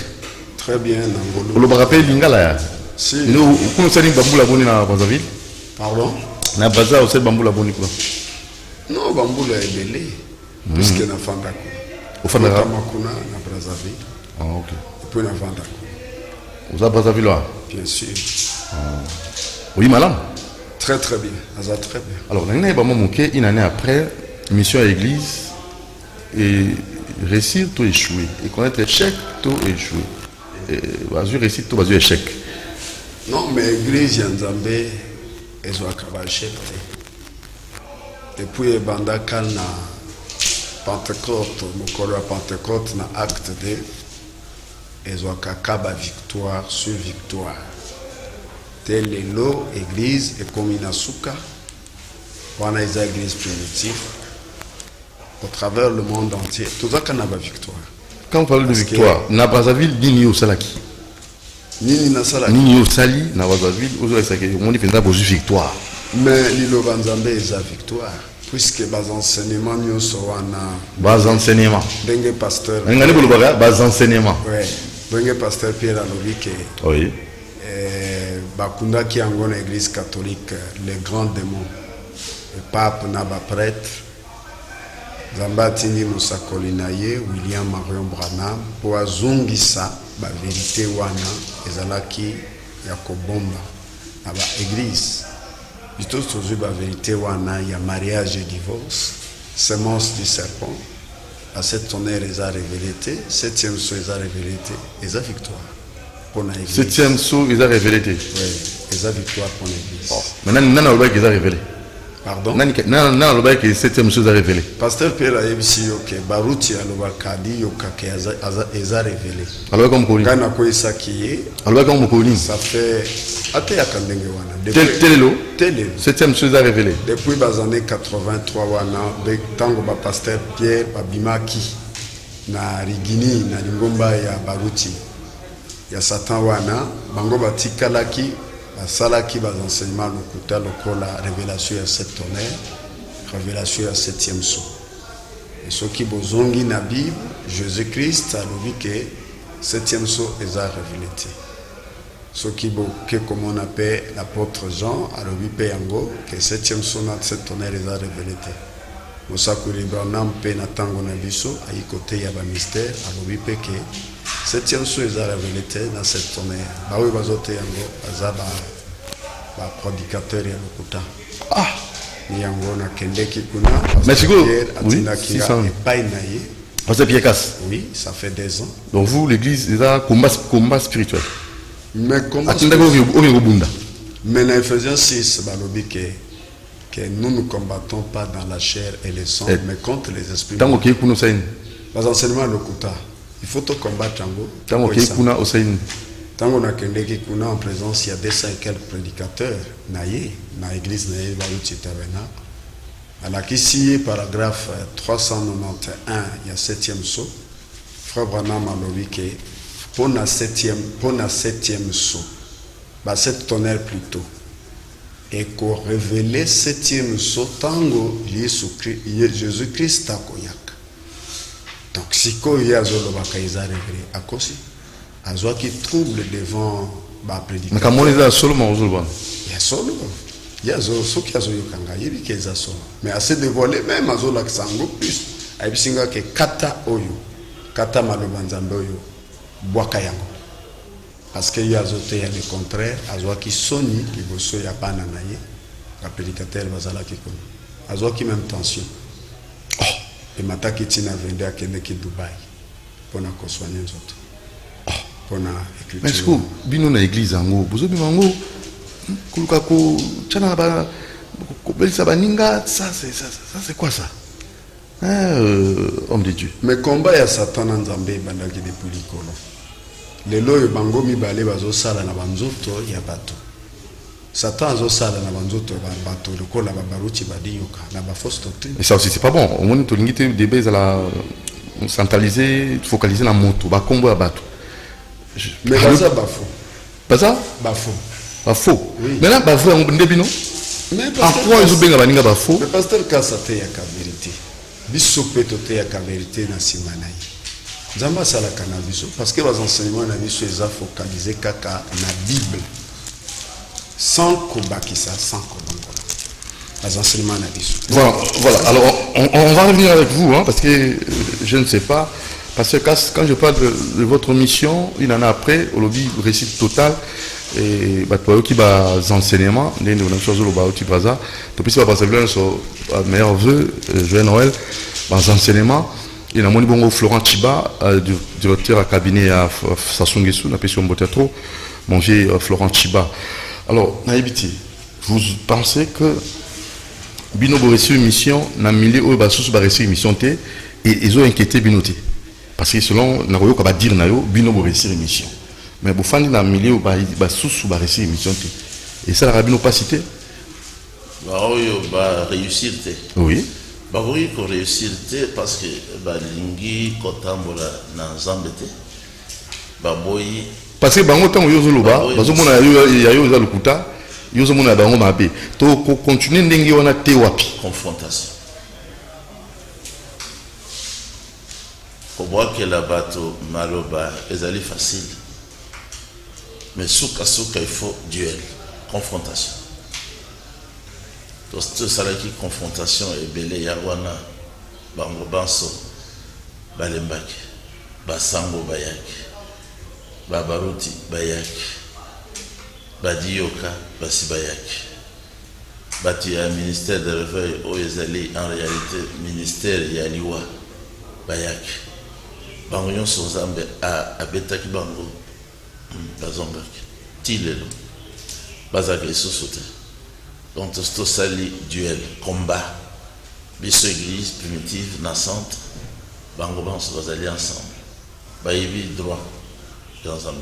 Très bien, Nangolo. Le rappel Lingala. Si. Nous, comment ça dit Bambou la bonne dans Brazzaville? Pardon? Na Brazza aussi Bambou la bonne quoi? Non, Bambou la belé. Puisque na Fandako. Au Fandako. Makuna na Brazzaville. Ah, ok. Et puis na Fandako. Vous avez Brazzaville là? Bien sûr. Oui, madame. Très très bien. Aza très bien. Alors, l'année une année après, mission à l'église et réussir tout échoué. Et connaître échec, tout échoué. Et vas-y réussir, tout vas-y échec. Non, mais l'église Yanzambé, ils ont acabé échec. Depuis Bandaka na Pentecôte, Mokolo à Pentecôte na acte 2, ils ont acabé victoire sur victoire. Tel est l'eau, église et comme Inasuka, on a une église primitive, au travers le monde entier, tout ça qu'on a la victoire. Quand on parle de victoire, na Brazzaville, Nini au Salaki. Nini na Salaki. Nini au Sali, na Brazzaville, on dit que nous victoire. Mais l'île Banzambe est la victoire, puisque les enseignements nous sont bas enseignements. Bengue pasteur. Bas enseignements. Oui, Bengue pasteur Pierre Alovique. Oui. Bakunda qui en l'église catholique, les grands démons, le pape Naba prêtre, Zambatini Moussakolinaye, William Marion Branham, pour azungisa, la vérité wana, ezalaki yakobomba, Naba église. Plutôt toujours la vérité wana, il y a mariage et divorce, semence du serpent, à cette tonnerre les a révélé, septième saut les a révélé, les a victoire. Septième saut, ils ont révélé. Oui, ils ont victoire pour l'église. Maintenant, non, ils ont révélé. Pardon? Non, non, le septième saut a révélé. Pasteur Pierre a dit que Baruti a le Kadi, ils ont révélé. Alors, comme Kourin. Quand on a ça qui est, alors, comme Kourin. ça fait. Ate ya Kandengewana. Télélo. Télélo. Septième saut a révélé. Depuis les années 83, tango ba Pasteur Pierre, Babimaki, na Rigini, na Lingomba ya Baruti. Il y a Satan wana, bango batikalaki, basalaki bas enseignements lokuta lokola révélation à sept tonnerre, révélation à septième saut. Et ceux qui bozongi na Bible, Jésus-Christ a dit que septième saut est à révélé. Ceux qui que comme on appelle l'apôtre Jean a dit peyango que septième saut na sept tonnerre est à révélé. Mosakuri Branham pe na tango na biso ayi côté ya ba mystère a dit que septième saut est révélé dans cette tonnerre. Bah oui, bazote yango, bazaba, ba prédicateur ya lokuta. Ah. Yango na kendeki kuna. Mais c'est quoi? Oui, c'est ça. Pasteur Pierre Casse. Oui, ça fait 2 ans. Donc vous, l'église, c'est un combat spirituel. Mais comment? Mais dans Ephésiens 6, balobi que nous ne combattons pas dans la chair et le sang, mais contre les esprits. Tant que vous nous les enseignements lokuta. Il faut te combattre en gros. Tant que kuna osain. Tant qu'on a kendeki kuna en présence, il y a 200 et quelques prédicateurs naïe, na église naïe va utitavena. À la Kissi, paragraphe 391, il y a 7e saut. Frère Branham a dit que pour la 7e saut, bah 7 tonnerres plutôt. et qu'on révélait septième sotango Jésus-Christ à Koyak. Donc si Koya Zolobaka Isa révélé à Kosi, à Zoa qui trouble devant ma prédication. Mais comment les a seulement aux autres? Il y a solo. Il y a ceux qui ont yokanga, il y a solo. Mais à se dévoiler même à Zola Ksango plus. Aïbisinga ke kata oyo, kata malobanzambe oyo, boakayango. Parce qu'il y a zoté, il y a le contraire, à Zoa qui soni, qui bosso ya bananaye, la prédicateur bazala qui connaît. À Zoa qui même tension. Oh, et mata qui tina vende à Kende qui Dubaï, pour na soigner les autres. Oh, pour na écriture. Mais est-ce que bino na église ango, bozo bimango, kulukako, tchana ba, belisa baninga, ça c'est quoi ça? Homme de Dieu. Mais combat ya Satan en Zambé bandaki depuis likolo. Lelo yo bango mibale bazo sala na banzoto ya bato. Satan azo sala na banzoto ya bato lokola babaruti badiyoka na ba fausse doctrine. Mais ça aussi c'est pas bon. Au moins to lingite débat à la centraliser, focaliser la moto, ba combo ya bato. Mais ça ba faux. Pas ça? Ba faux. Ba faux. Oui. Mais là ba vrai on ndebino. Mais en quoi ils ont bien baninga ba faux? Mais pasteur Kassate ya ka vérité. Biso petote ya ka vérité na simanaï. Zamba salaka na biso parce que les enseignements na biso eza focalisé kaka na Bible. Sans kobakisa, sans kobongola. Les enseignements na biso. Voilà. Alors on va revenir avec vous hein, parce que je ne sais pas parce que quand je parle de votre mission, il en a après au lobby récit total et batwa qui ba enseignements des choses au ba outi braza to pisi ba passer so meilleur vœu joyeux Noël ba enseignements il a moni bongo Florent Chiba directeur à cabinet à Sasungesu na pesi on trop manger Florent Chiba. Alors naibiti vous pensez que bino bo reçu une mission na milieu o ba sous ba reçu une mission té et ils ont inquiété binoté parce que selon na royo ka ba dire na yo bino bo reçu une mission. Mais vous faites dans le milieu où vous sous réussir l'émission. Et ça, la rabine n'a pas cité. Bah, réussir. Oui. Bah, oui, qu'on réussir parce que lingi kotambola na zambete. Bah, boy. Parce que bango tant yozo loba, parce que mona yo za lukuta, yozo mona bango mabe. To continuer ndenge wana te wapi. Confrontation. Pour voir que la bateau maloba est facile. Mais souka il faut duel, confrontation. Donc tout ça qui confrontation et belé yawana, bango banso, balembaki, basango bayaki, babaruti bayaki, badiyoka basi bayaki. Bati un ministère de réveil au ezali en réalité ministère yaliwa bayaki. Bango yon sozambe a betaki bango. Bazongaki tilelo bazaka esusu te donc tout sali duel combat biso église primitive na centre bango banso bazali ensemble bayebi droit dans un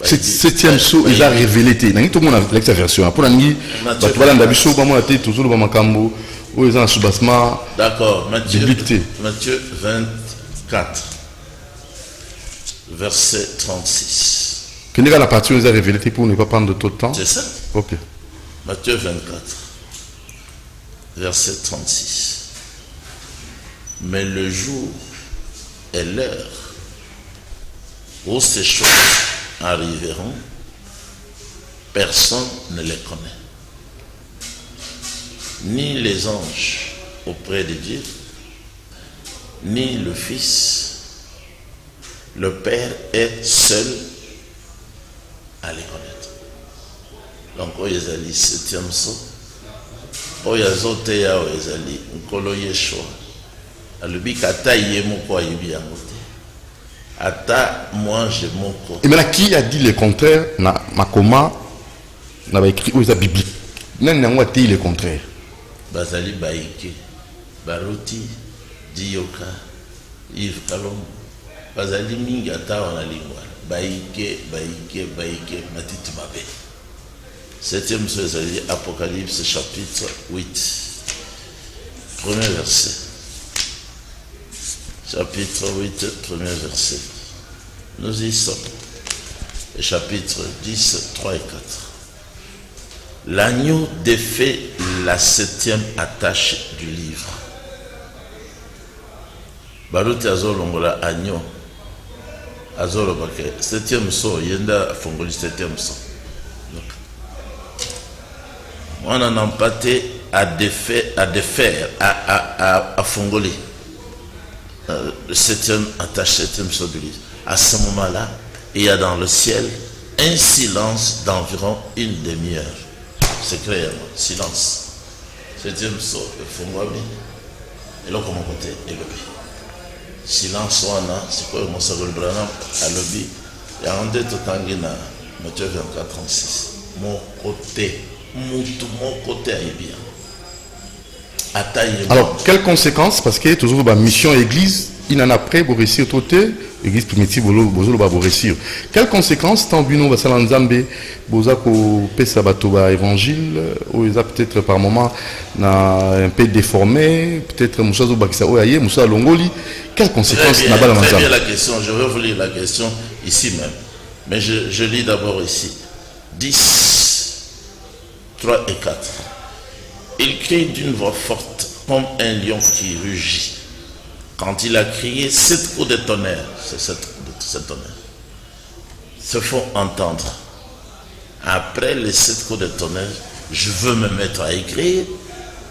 septième saut ils a révélé te nangi tout le monde avec cette version pour nangi bato balanda biso bamo ate toujours ba makambo o eza soubassement d'accord Matthieu 24 verset 36. Quelle est la partie où ils ont révélé pour ne pas prendre de trop de temps? C'est ça. Ok. Matthieu 24, verset 36. Mais le jour et l'heure où ces choses arriveront, personne ne les connaît. Ni les anges auprès de Dieu, ni le Fils. Le Père est seul à les connaître. Donc, oyezali 7e saut. Oyazote ya oyezali nkolo Yeshua. Alubi kata yemoko ayibi yangote. Ata moi je moko. Et maintenant qui a dit le contraire na makoma na ba écrit oza biblique. Nan nango a dit le contraire. Bazali baike. Baruti Diyoka Yves Kalom. Bazali mingi ata wana lingwa. Baïke, matiti mabe. 7e soirée, Apocalypse chapitre 8. Premier verset. Chapitre 8, premier verset. Nous y sommes. Et chapitre 10, 3 et 4. L'agneau défait la 7e attache du livre. Baruti azolongola agneau. Azolo bake 7e so yenda fongoli 7e so. On a empaté à défaire, à fongoler le 7e attache, 7e so du livre. À ce moment-là, il y a dans le ciel un silence d'environ une demi-heure. C'est clair, silence. 7e so, fongoli. Et là, comment côté élevé. Silence, c'est quoi le mot ça veut le branam à lobby. Il y a un des totangina, Matthieu 24, 36. Mon côté. Mon côté est bien. Alors, quelles conséquences? Parce que toujours la mission église, il en a prêt pour réussir tout l'église primitive, pour réussir. Quelles conséquences? Tant que nous, Basalanzambe, Bozako, Pesabatoba, évangile, ou ils ont peut-être par moment un peu déformé, peut-être Moussazo Bakisa Oyaye, Moussa Longoli. Quelles conséquences? Très bien la question, je vais vous lire la question ici même. Mais je lis d'abord ici. 10. 3 et 4. Il crie d'une voix forte, comme un lion qui rugit. Quand il a crié, 7 coups de tonnerre, c'est 7 coups de tonnerre, se font entendre. Après les 7 coups de tonnerre, je veux me mettre à écrire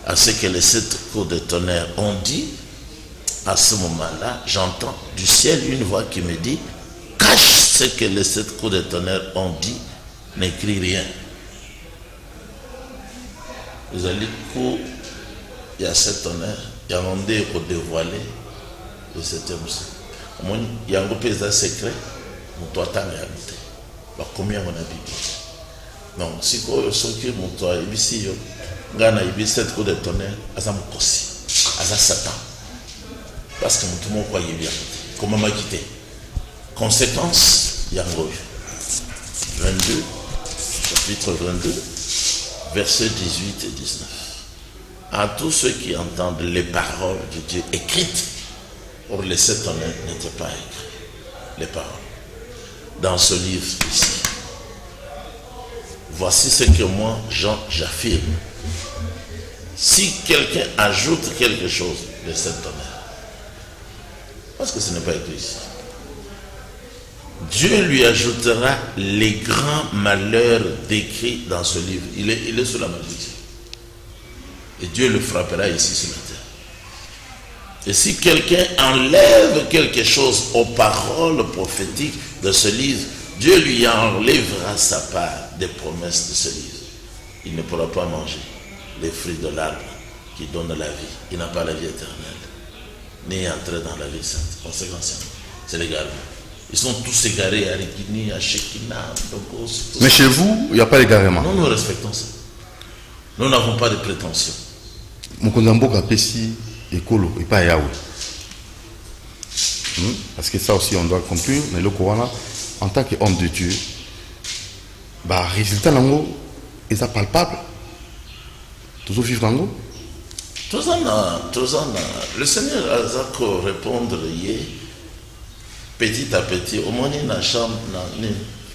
à ce que les 7 coups de tonnerre ont dit. À ce moment-là, j'entends du ciel une voix qui me dit, cache ce que les 7 coups de tonnerre ont dit, n'écris rien. Vous allez coup, il y a 7 tonnerres, il y a un monde pour dévoiler le 7e son. Il y a un groupe de secret, on doit attendre réalité. Combien on a Bible? Donc, si on s'occupe de toi, ici, on a 7 coups de tonnerre, à ça, Satan. Parce que tout le monde croyait bien. Comment m'a quitté? Conséquence, il y a un 22, chapitre 22. Versets 18 et 19. À tous ceux qui entendent les paroles de Dieu écrites, pour les 7 tonnerres n'étaient pas écrits. Les paroles. Dans ce livre ici. Voici ce que moi, Jean, j'affirme. Si quelqu'un ajoute quelque chose, les 7 tonnerres. Parce que ce n'est pas écrit ici. Dieu lui ajoutera les grands malheurs décrits dans ce livre. Il est sous la malédiction. Et Dieu le frappera ici sur la terre. Et si quelqu'un enlève quelque chose aux paroles prophétiques de ce livre, Dieu lui enlèvera sa part des promesses de ce livre. Il ne pourra pas manger les fruits de l'arbre qui donne la vie. Il n'a pas la vie éternelle, ni entrer dans la vie sainte. Conséquence, c'est légal. Ils sont tous égarés à Rikini, à Shekina, Dogos. Mais chez vous, il n'y a pas d'égarement. Non, nous respectons ça. Nous n'avons pas de prétention. Mokonzamboka Pessi, Ekolo, et pas Yahweh. Parce que ça aussi, on doit conclure. Mais le Coran, en tant qu'homme de Dieu, bah, résultat, est palpable. Toujours vivre dans le Seigneur a répondre hier. Petit à petit, au moins dans la chambre,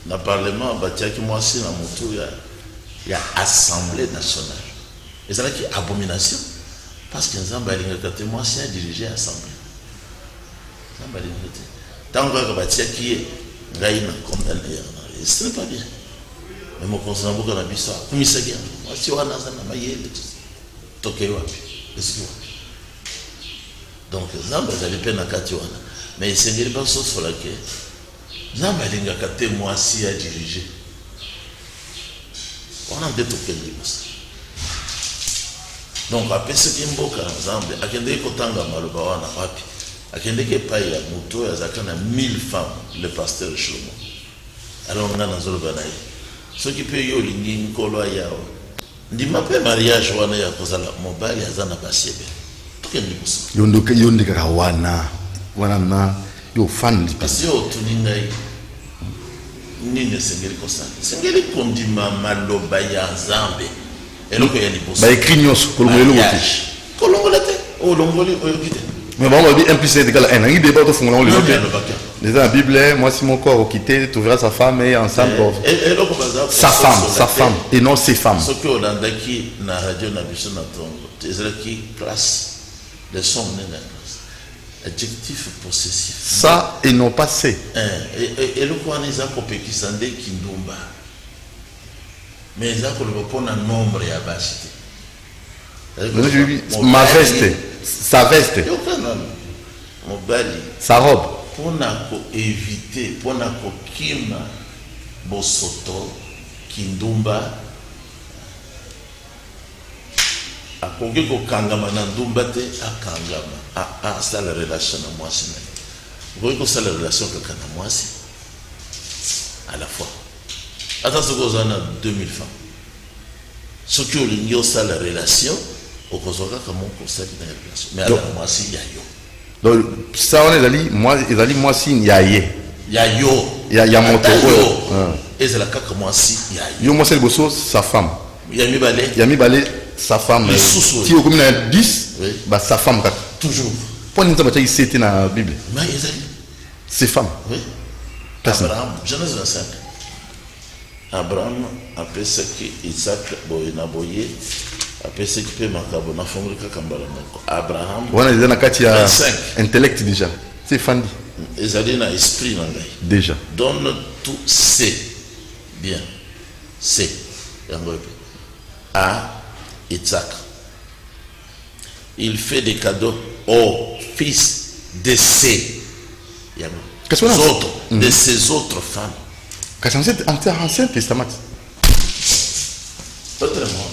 dans le parlement, il y a assemblée nationale. Et c'est là qu'il y a abomination. Parce que nous avons dirigé l'assemblée. Tant que qui est condamné, ce n'est pas bien. Mais mon conseil beaucoup dans l'histoire, comme il s'est bien, si on a donc, Zamba, vous allez peine à Katiwana. Mais ce n'est pas ça sur laquelle Zamba a été moi si à diriger. On a des trucs qui donc, après ce qui est beau, Zamba, à Kende Kotanga Malubawana, à Kende Kepaya, Mouto, à Zakana, 1000 femmes, le pasteur Shlomo. Alors, on a dans Zolbanaï. Ce qui peut y avoir une colo yao. Ndi mape mariage wana ya kozala mobali azana basiebe. Tukendi musa. Yondo karawana. Wana na yo fan li parce yo tuningai. Nini sengeli kosala. Sengeli kondima maloba ya Nzambe. Eloko ya liboso. Ba écrit nyonso kolongolo wote. Kolongolo te. O longoli o yokite. Mais bon on va dire implicite égal 1. Ngi débat to fungula le Dans la Bible, moi si mon corps est quitté, tu verras sa femme et ensemble. Sa femme, et non ses femmes. Ce que on qui na radio na biso na tongo, c'est qui classe de son adjectif possessif. Ça et non pas c'est. Et le quoi les a copé qui s'en dé qui ndumba. Mais ils ont le bon nombre et à bâcher. Ma veste, sa veste, sa robe. Pour éviter, pour kima bosoto, kindumba, a kongi ko kangama na ndumba te a kangama. Ça la relation à moi c'est. Vous voyez que ça la relation que quand à moi c'est à la fois. Attends ce qu'on a 2000 francs. Ce qui ont ça la relation. Au Kosovo, comment on constate une relation. Mais alors, moi, si, il y a yo. Donc, ça, on est allé, moi, si, il y a yé. Il y a yo. Il y a mon tour. Et c'est la cas que moi, si, il y a yo. Yo, moi, c'est le bosso, sa femme. Il y a mi balé. Il y a mi balé, sa femme. Si au commune, il y a 10, bah, sa femme. Toujours. Pour nous, il c'était dans la Bible. Mais il y a ses femmes. Oui. Abraham, Genèse 25. Abraham, après ce que Isaac, Boyena Boye, après ce que Makabo, na fondre Kakambara. Abraham. On a déjà kati ya intellect déjà. C'est fandi. Ezali na esprit nangai. Déjà. Donne tout c'est bien. C'est à Isaac. Il fait des cadeaux au fils de ses autres, de ses autres femmes. Quand c'est Ancien Testament. Pas très bon.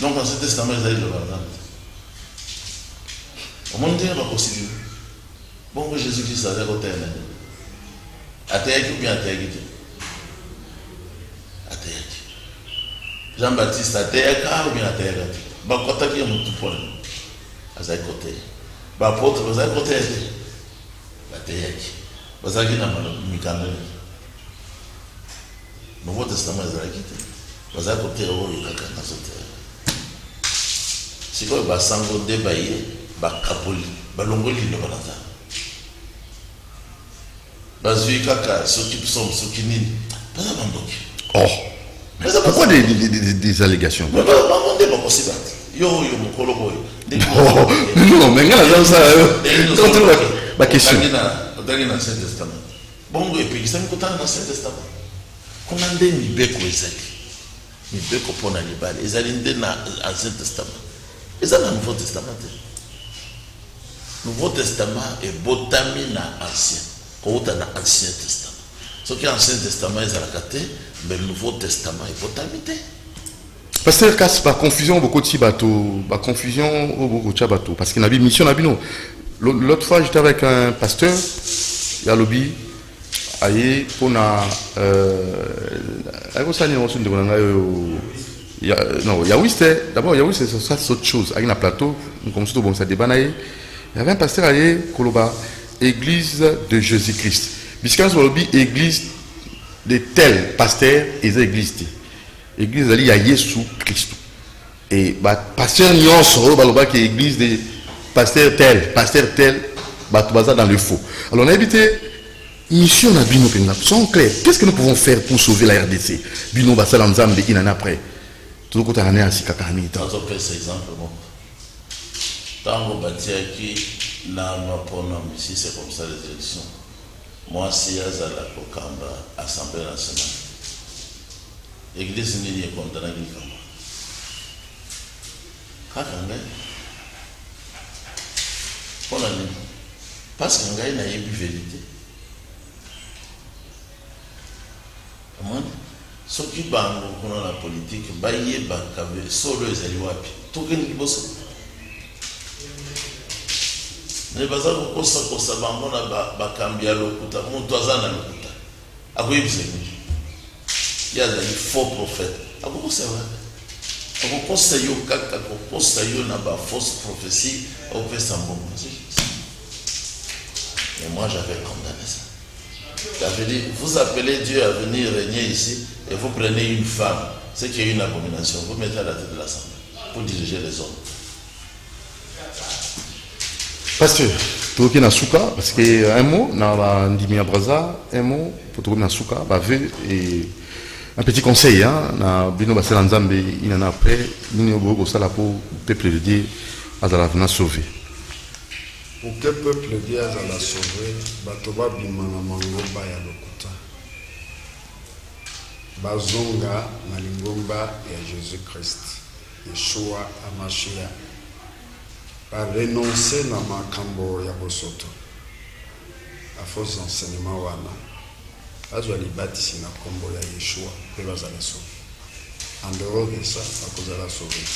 Donc, Ancien Testament, ils allaient le voir. Au monde, il n'y a pas possible. Bon, que Jésus-Christ a dit au terme. Athéaki ou bien Athéaki? Athéaki. Jean-Baptiste Athéaki ou bien Athéaki? Bah, quand tu as un tout point, à côté. Bah, apôtre, vous avez côté. Athéaki. Vous avez un Mikandé. Nouveau Testament, ils allaient quitter. Vous avez côté, vous avez un si vous avez sango débaillé, bakapoli, balongoli le balata. Bazui kaka, ceux qui sont, ceux qui n'y pas d'abandonner. Oh, pourquoi des allégations? Mais pas possible. Yo, mon colobo. Non, mais regarde ça. Quand tu vois ma question. Dans l'Ancien Testament. Bon, et puis ça me coûte dans l'Ancien Testament. Comment on dit Mibeko Isaac? Mibeko pour Nalibal. Ils allaient dans l'Ancien Testament. Ils ont le Nouveau Testament. Le Nouveau Testament est botami dans l'Ancien. Quand on a l'Ancien Testament. Ce qui est l'Ancien Testament, ils ont raté, mais le Nouveau Testament est botami. Parce que c'est la confusion beaucoup de bateaux, la confusion beaucoup de bateaux. Parce qu'il y a une mission à Bino. L'autre fois, j'étais avec un pasteur, il y a lobby, aïe, pour na, non, Yaoui c'était, d'abord Yaoui c'est autre chose. Avec un plateau, comme ça, bon, ça débanaye. Il y avait un pasteur aïe, Koloba, Église de Jésus-Christ. Puisqu'il y a un lobby, Église de tel pasteur, et l'église. Église ali ya Yesu Christ. Et bah pasteur nyonso baloba qui église de pasteur tel, bah tout ça dans le faux. Alors on a évité mission na bino penga. Sont clairs. Qu'est-ce que nous pouvons faire pour sauver la RDC? Bino ba sala nzambe inana après. Tout côté année asika kamita. On peut ces exemples bon. Tango batia qui na mapona ici c'est comme ça les élections. Moi si azala kokamba assemblée nationale. L'église n'est pas contente avec lui. Parce que n'a pas eu vérité. Ceux qui bandent la politique, ils ont solo les aliwapi. Tout le monde ne pas avoir kosa kosa bangona bakambia lokuta muntu azana lokuta. Akoyibiseni. Il y a des faux prophètes. À quoi ça va? À quoi ça y est? À quoi ça y est? N'a fausse prophétie. On fait ça bon. Et moi j'avais condamné ça. J'avais dit, vous appelez Dieu à venir régner ici et vous prenez une femme, c'est qu'il y a une abomination. Vous mettez à la tête de l'assemblée pour diriger les hommes. Pasteur. Toki na Souka, parce que un mot, na Ndimi Abraza, un mot, pour Toki na Souka, et un petit conseil, hein, na Bino Bassel Nzambe, il en a après, il y a beaucoup de pour le peuple de Dieu, à la venir sauver. Pour que le peuple de Dieu à la sauver, Batoba Bimana Mangoba ya Lokuta. Bazonga na Lingomba ya Jésus-Christ, Yeshua Amashia. Par renoncer na makambo ya bosoto. A faux enseignement wana. Azwa libatisi na kombo ya Yeshua, pe bazala sauver. En dehors de ça, bakozala sauver.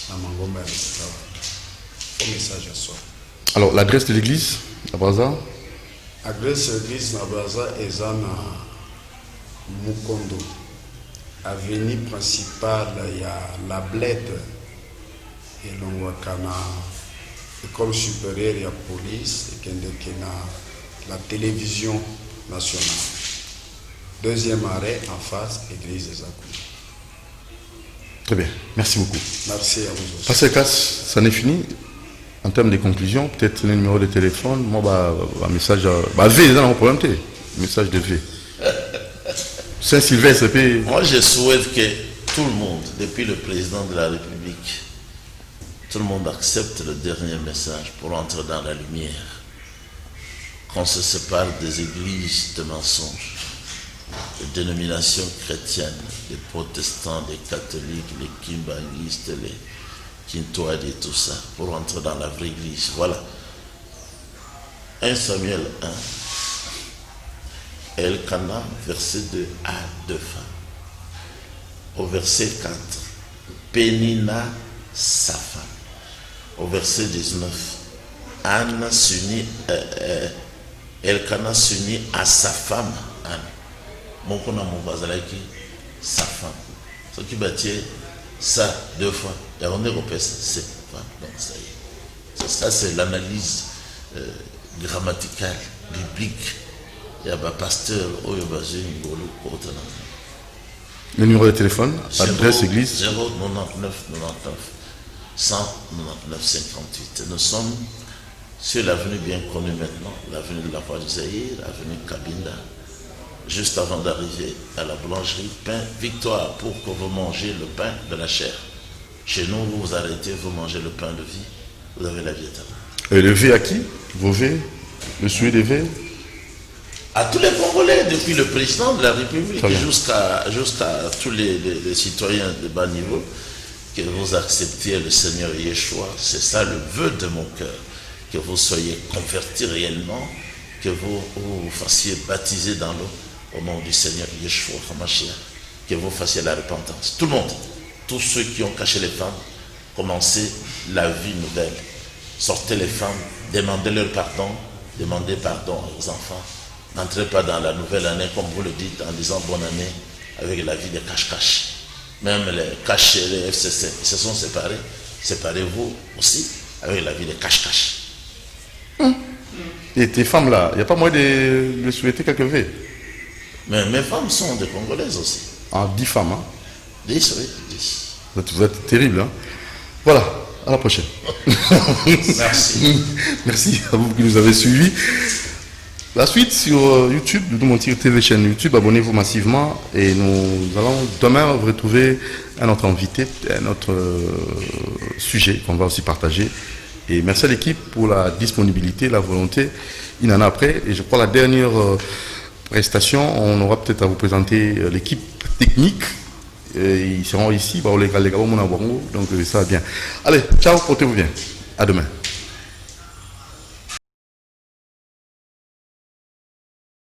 Na Mangomba ya Lokuta. Au message à soi. Alors, l'adresse de l'église, à Braza? L'adresse de l'église à Braza est à Mukondo. Avenue principale, il y a la Bled. Et l'on école supérieure, il y a police, et la télévision nationale. Deuxième arrêt, en face, église des Akou. Très bien, merci beaucoup. Merci à vous aussi. Pascal Casse, ça n'est fini. En termes de conclusion, peut-être le numéro de téléphone, moi, un message, V, dans mon problème, message de V. Saint-Sylvestre, puis... Moi, je souhaite que tout le monde, depuis le président de la République, tout le monde accepte le dernier message pour entrer dans la lumière. Qu'on se sépare des églises de mensonges, des dénominations chrétiennes, des protestants, des catholiques, les kimbanguistes, les Kintoad et tout ça, pour entrer dans la vraie église. Voilà. 1 Samuel 1, Elkana, verset 2 à 2 femmes. Au verset 4, Pénina, sa femme. Au verset 19, Anna s'unit, Elkana s'unit à sa femme, Anne. Mon qu'on a mon bazalaki, sa femme. Ce qui bâtit ça 2 fois. Et on est repéré c'est femme. Donc ça y est. Ça c'est l'analyse grammaticale, biblique. Il y a un pasteur, il y a le numéro de téléphone, adresse église 099 99 199 58. Nous sommes sur l'avenue bien connue maintenant, l'avenue de la Voie du Zaïre, l'avenue Kabinda, juste avant d'arriver à la boulangerie Pain Victoire, pour que vous mangez le pain de la chair. Chez nous, vous vous arrêtez, vous mangez le pain de vie, vous avez la vie éternelle. Et le V à qui? Vos V? Le souhait des V? À tous les Congolais, depuis le président de la République jusqu'à tous les citoyens de bas niveau, que vous acceptiez le Seigneur Yeshua. C'est ça le vœu de mon cœur. Que vous soyez convertis réellement, que vous vous fassiez baptiser dans l'eau au nom du Seigneur Yeshua HaMashiach, que vous fassiez la repentance. Tout le monde, tous ceux qui ont caché les femmes, commencez la vie nouvelle. Sortez les femmes, demandez-leur pardon, demandez pardon aux enfants. N'entrez pas dans la nouvelle année, comme vous le dites, en disant bonne année, avec la vie de cache-cache. Même les caches et les FCC, ils se sont séparés. Séparez-vous aussi avec la vie de cache-cache. Et tes femmes là, il n'y a pas moyen de souhaiter quelques V? Mais mes femmes sont des Congolaises aussi. Ah, 10 femmes, hein? 10, oui, 10. Vous êtes terrible, hein? Voilà, à la prochaine. Merci. Merci à vous qui nous avez suivis. La suite sur YouTube, nous montir TV chaîne YouTube, abonnez-vous massivement et nous allons demain vous retrouver un autre invité, un autre sujet qu'on va aussi partager. Et merci à l'équipe pour la disponibilité, la volonté. Il en a après. Et je crois la dernière prestation, on aura peut-être à vous présenter l'équipe technique. Et ils seront ici, donc ça va bien. Allez, ciao, portez-vous bien. À demain.